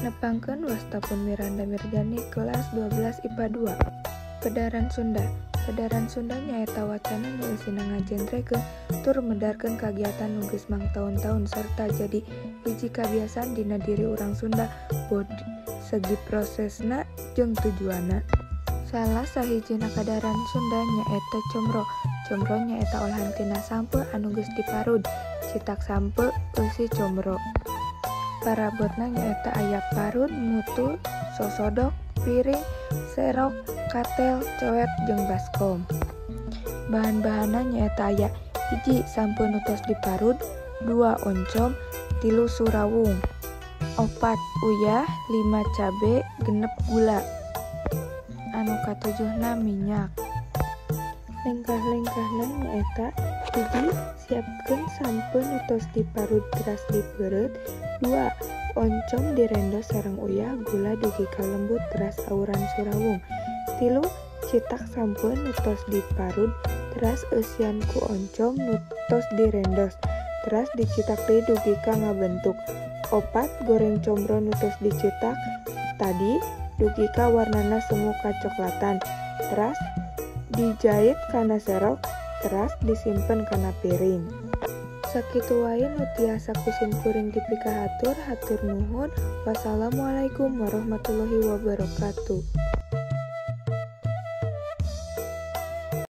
Nepangkeun wastapun Miranda Mirjani kelas 12 IPA 2. Pedaran Sunda. Pedaran Sunda nyaeta wacana nu eusina ngajentrekeun tur medarkeun kagiatan nu geus mangtaun-taun sarta jadi hiji kabiasaan dina diri urang Sunda bod segi prosesna jeung tujuanna. Salah sahijina kadaran Sunda nyaeta comro. Comro nyaeta olahan tina sampe anu geus diparud. Citak sampe eusi comro. Parabotna nyaeta aya parut, mutu, sosodok, piring, serok, katel, coet, jeung baskom. Bahan-bahanna nyaeta aya 1. Sampe nu tos diparut, 2. Oncom, 3. Surawung, 4. Uyah, 5. Cabe, 6. Gula. Anu katujuhna minyak. Lengkah-lengkahna nyaeta 1. Siapkeun sampe nu tos diparut beras dipeureut. 2. Oncom direndos sareng uyah, gula dugi kalembut, teras auran surawung. 3. Citak sampe nu tos diparut, teras eusian ku oncom nu tos direndos, teras dicitak deui dugi ka ngabentuk. 4. Goreng combro nu tos dicitak tadi dugi ka warnana semu kacoklatan, teras dijait kana serok, teras disimpen kana piring. Sakitu wae nu tiasa kusim kuring dipikahatur, hatur nuhun. Wassalamualaikum warahmatullahi wabarakatuh.